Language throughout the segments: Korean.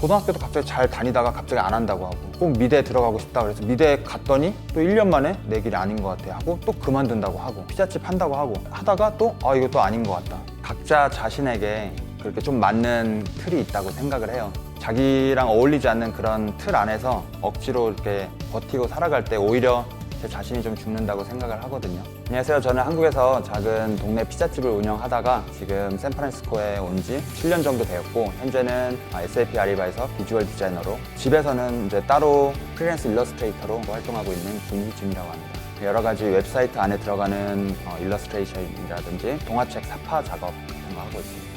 고등학교도 갑자기 잘 다니다가 갑자기 안 한다고 하고 꼭 미대 들어가고 싶다 그래서 미대 갔더니 또 1년 만에 내 길이 아닌 것 같아 하고 또 그만둔다고 하고 피자집 한다고 하고 하다가 또 이것도 아닌 것 같다. 각자 자신에게 그렇게 좀 맞는 틀이 있다고 생각을 해요. 자기랑 어울리지 않는 그런 틀 안에서 억지로 이렇게 버티고 살아갈 때 오히려 제 자신이 좀 죽는다고 생각을 하거든요. 안녕하세요. 저는 한국에서 작은 동네 피자집을 운영하다가 지금 샌프란시스코에 온 지 7년 정도 되었고 현재는 SAP 아리바에서 비주얼 디자이너로 집에서는 이제 따로 프리랜서 일러스트레이터로 활동하고 있는 김희준이라고 합니다. 여러 가지 웹사이트 안에 들어가는 일러스트레이션이라든지 동화책 사파 작업 같은 거 하고 있습니다.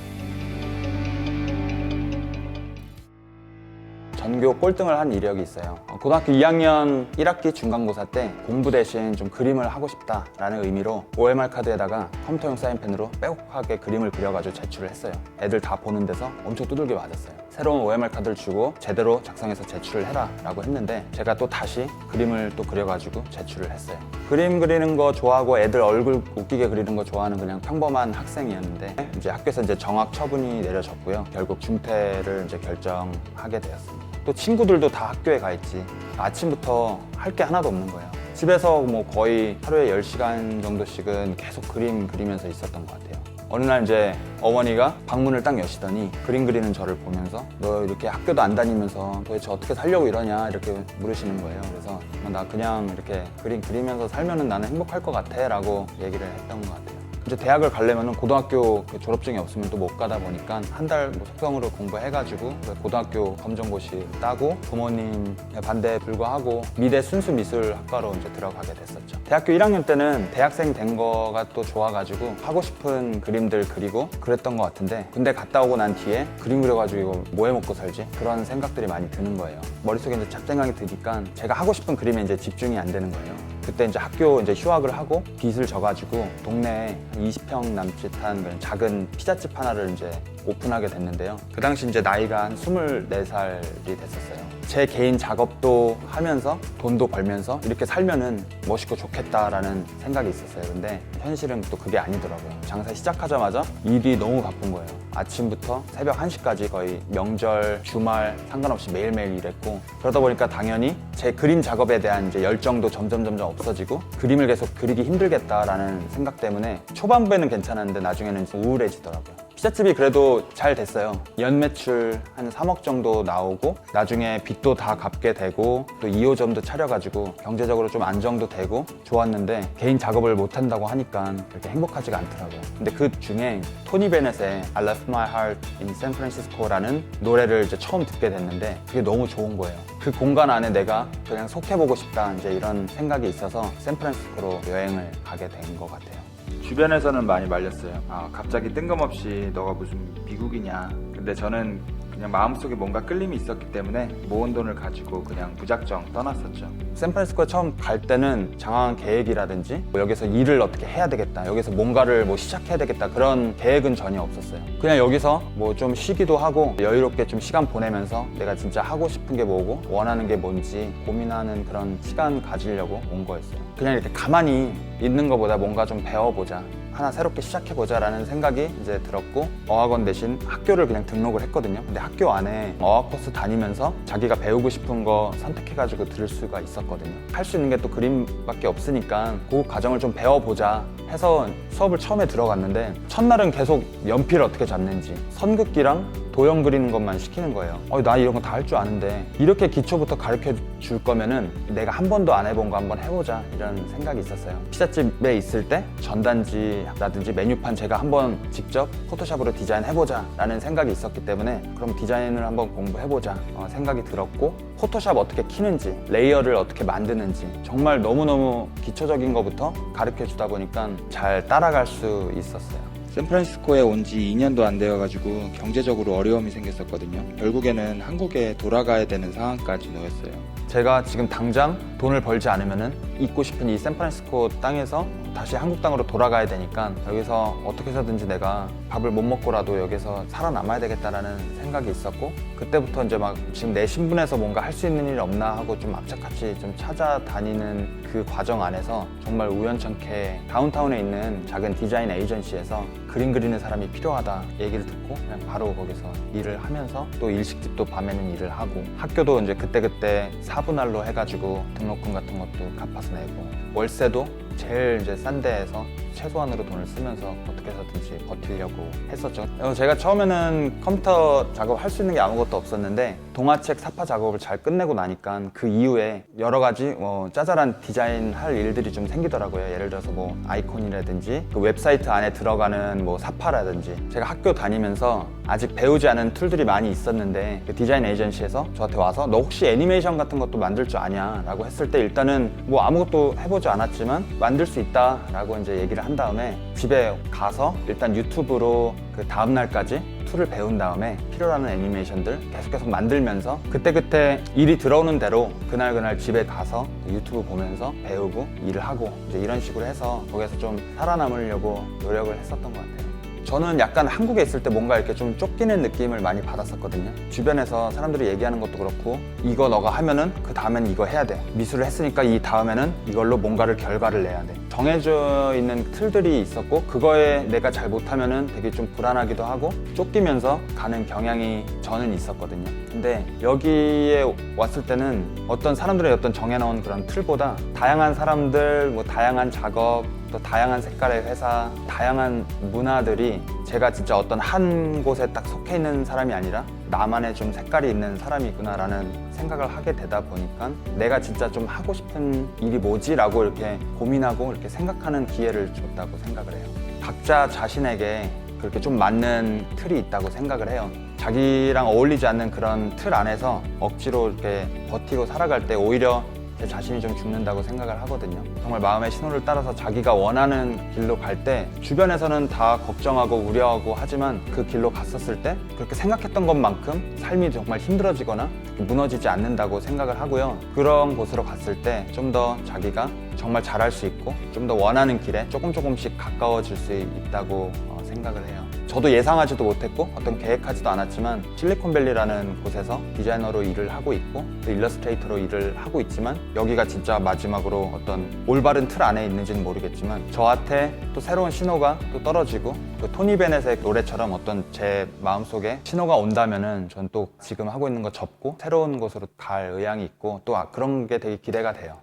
전교 꼴등을 한 이력이 있어요. 고등학교 2학년 1학기 중간고사 때 공부 대신 좀 그림을 하고 싶다라는 의미로 OMR 카드에다가 컴퓨터용 사인펜으로 빼곡하게 그림을 그려가지고 제출을 했어요. 애들 다 보는 데서 엄청 두들겨 맞았어요. 새로운 OMR 카드를 주고 제대로 작성해서 제출을 해라 라고 했는데 제가 또 다시 그림을 또 그려가지고 제출을 했어요. 그림 그리는 거 좋아하고 애들 얼굴 웃기게 그리는 거 좋아하는 그냥 평범한 학생이었는데 이제 학교에서 이제 정학 처분이 내려졌고요. 결국 중퇴를 이제 결정하게 되었습니다. 또 친구들도 다 학교에 가 있지. 아침부터 할 게 하나도 없는 거예요. 집에서 뭐 거의 하루에 10시간 정도씩은 계속 그림 그리면서 있었던 것 같아요. 어느 날 이제 어머니가 방문을 딱 여시더니 그림 그리는 저를 보면서 너 이렇게 학교도 안 다니면서 도대체 어떻게 살려고 이러냐 이렇게 물으시는 거예요. 그래서 나 그냥 이렇게 그림 그리면서 살면은 나는 행복할 것 같아 라고 얘기를 했던 것 같아요. 이제 대학을 가려면 고등학교 졸업증이 없으면 또 못 가다 보니까 한 달 뭐 속성으로 공부해가지고 고등학교 검정고시 따고 부모님 반대에 불구하고 미대 순수미술학과로 이제 들어가게 됐었죠. 대학교 1학년 때는 대학생 된 거가 또 좋아가지고 하고 싶은 그림들 그리고 그랬던 것 같은데 군대 갔다 오고 난 뒤에 그림 그려가지고 이거 뭐 해 먹고 살지? 그런 생각들이 많이 드는 거예요. 머릿속에 이제 잡생각이 드니까 제가 하고 싶은 그림에 이제 집중이 안 되는 거예요. 그때 이제 학교 이제 휴학을 하고 빚을 져가지고 동네에 한 20평 남짓한 그런 작은 피자집 하나를 이제 오픈하게 됐는데요. 그 당시 이제 나이가 한 24살이 됐었어요. 제 개인 작업도 하면서 돈도 벌면서 이렇게 살면은 멋있고 좋겠다라는 생각이 있었어요. 근데 현실은 또 그게 아니더라고요. 장사 시작하자마자 일이 너무 바쁜 거예요. 아침부터 새벽 1시까지 거의 명절, 주말 상관없이 매일매일 일했고 그러다 보니까 당연히 제 그림 작업에 대한 이제 열정도 점점 없어지고 그림을 계속 그리기 힘들겠다라는 생각 때문에 초반부에는 괜찮았는데 나중에는 우울해지더라고요. 피자집이 그래도 잘 됐어요. 연 매출 한 3억 정도 나오고 나중에 빚도 다 갚게 되고 또 2호점도 차려가지고 경제적으로 좀 안정도 되고 좋았는데 개인 작업을 못한다고 하니까 그렇게 행복하지가 않더라고요. 근데 그 중에 토니 베넷의 I Left My Heart in San Francisco라는 노래를 이제 처음 듣게 됐는데 그게 너무 좋은 거예요. 그 공간 안에 내가 그냥 속해보고 싶다 이제 이런 생각이 있어서 샌프란시스코로 여행을 가게 된 것 같아요. 주변에서는 많이 말렸어요. 갑자기 뜬금없이 너가 무슨 미국이냐. 근데 저는 그냥 마음속에 뭔가 끌림이 있었기 때문에 모은 돈을 가지고 그냥 무작정 떠났었죠. 샌프란시스코에 처음 갈 때는 장황한 계획이라든지 뭐 여기서 일을 어떻게 해야 되겠다, 여기서 뭔가를 뭐 시작해야 되겠다 그런 계획은 전혀 없었어요. 그냥 여기서 뭐 좀 쉬기도 하고 여유롭게 좀 시간 보내면서 내가 진짜 하고 싶은 게 뭐고 원하는 게 뭔지 고민하는 그런 시간 가지려고 온 거였어요. 그냥 이렇게 가만히 있는 것보다 뭔가 좀 배워보자, 하나 새롭게 시작해보자 라는 생각이 이제 들었고 어학원 대신 학교를 그냥 등록을 했거든요. 근데 학교 안에 어학 코스 다니면서 자기가 배우고 싶은 거 선택해가지고 들을 수가 있었거든요. 할 수 있는 게 또 그림밖에 없으니까 그 과정을 좀 배워보자 해서 수업을 처음에 들어갔는데 첫날은 계속 연필 어떻게 잡는지 선긋기랑 도형 그리는 것만 시키는 거예요. 나 이런 거 다 할 줄 아는데 이렇게 기초부터 가르쳐 줄 거면은 내가 한 번도 안 해본 거 한번 해보자 이런 생각이 있었어요. 피자집에 있을 때 전단지라든지 메뉴판 제가 한번 직접 포토샵으로 디자인해보자 라는 생각이 있었기 때문에 그럼 디자인을 한번 공부해보자 생각이 들었고 포토샵 어떻게 키는지 레이어를 어떻게 만드는지 정말 너무너무 기초적인 것부터 가르쳐 주다 보니까 잘 따라갈 수 있었어요. 샌프란시스코에 온 지 2년도 안 되어가지고 경제적으로 어려움이 생겼었거든요. 결국에는 한국에 돌아가야 되는 상황까지 놓였어요. 제가 지금 당장 돈을 벌지 않으면은 있고 싶은 이 샌프란시스코 땅에서 다시 한국 땅으로 돌아가야 되니까 여기서 어떻게 해서든지 내가 밥을 못 먹고라도 여기서 살아남아야 되겠다라는 생각이 있었고, 그때부터 이제 막 지금 내 신분에서 뭔가 할 수 있는 일이 없나 하고 좀 악착같이 좀 찾아다니는 그 과정 안에서 정말 우연찮게 다운타운에 있는 작은 디자인 에이전시에서 그림 그리는 사람이 필요하다 얘기를 듣고 그냥 바로 거기서 일을 하면서 또 일식집도 밤에는 일을 하고, 학교도 이제 그때그때 사분할로 해가지고 등록금 같은 것도 갚아서 내고, 월세도 제일 이제 싼 데에서 최소한으로 돈을 쓰면서 어떻게 해서든지 버티려고 했었죠. 제가 처음에는 컴퓨터 작업할 수 있는 게 아무것도 없었는데 동화책 사파 작업을 잘 끝내고 나니까 그 이후에 여러 가지 짜잘한 디자인 할 일들이 좀 생기더라고요. 예를 들어서 뭐 아이콘이라든지 그 웹사이트 안에 들어가는 뭐 사파라든지, 제가 학교 다니면서 아직 배우지 않은 툴들이 많이 있었는데 그 디자인 에이전시에서 저한테 와서 너 혹시 애니메이션 같은 것도 만들 줄 아냐? 라고 했을 때 일단은 뭐 아무것도 해보지 않았지만 만들 수 있다 라고 이제 얘기를 한 다음에 집에 가서 일단 유튜브로 그 다음날까지 툴을 배운 다음에 필요로 하는 애니메이션들 계속 만들면서 그때그때 일이 들어오는 대로 그날 집에 가서 유튜브 보면서 배우고 일을 하고 이제 이런 식으로 해서 거기서 좀 살아남으려고 노력을 했었던 것 같아요. 저는 약간 한국에 있을 때 뭔가 이렇게 좀 쫓기는 느낌을 많이 받았었거든요. 주변에서 사람들이 얘기하는 것도 그렇고, 이거 너가 하면은 그 다음엔 이거 해야 돼. 미술을 했으니까 이 다음에는 이걸로 뭔가를 결과를 내야 돼. 정해져 있는 틀들이 있었고, 그거에 내가 잘 못하면은 되게 좀 불안하기도 하고 쫓기면서 가는 경향이 저는 있었거든요. 근데 여기에 왔을 때는 어떤 사람들의 어떤 정해놓은 그런 틀보다 다양한 사람들, 뭐 다양한 작업, 또 다양한 색깔의 회사, 다양한 문화들이 제가 진짜 어떤 한 곳에 딱 속해 있는 사람이 아니라 나만의 좀 색깔이 있는 사람이구나라는 생각을 하게 되다 보니까 내가 진짜 좀 하고 싶은 일이 뭐지? 라고 이렇게 고민하고 이렇게 생각하는 기회를 줬다고 생각을 해요. 각자 자신에게 그렇게 좀 맞는 틀이 있다고 생각을 해요. 자기랑 어울리지 않는 그런 틀 안에서 억지로 이렇게 버티고 살아갈 때 오히려 제 자신이 좀 죽는다고 생각을 하거든요. 정말 마음의 신호를 따라서 자기가 원하는 길로 갈 때 주변에서는 다 걱정하고 우려하고 하지만 그 길로 갔었을 때 그렇게 생각했던 것만큼 삶이 정말 힘들어지거나 무너지지 않는다고 생각을 하고요. 그런 곳으로 갔을 때 좀 더 자기가 정말 잘할 수 있고 좀 더 원하는 길에 조금씩 가까워질 수 있다고 생각을 해요. 저도 예상하지도 못했고 어떤 계획하지도 않았지만 실리콘밸리라는 곳에서 디자이너로 일을 하고 있고 또 일러스트레이터로 일을 하고 있지만, 여기가 진짜 마지막으로 어떤 올바른 틀 안에 있는지는 모르겠지만 저한테 또 새로운 신호가 또 떨어지고, 그 토니 베넷의 노래처럼 어떤 제 마음속에 신호가 온다면은 전 또 지금 하고 있는 거 접고 새로운 곳으로 갈 의향이 있고 또 그런 게 되게 기대가 돼요.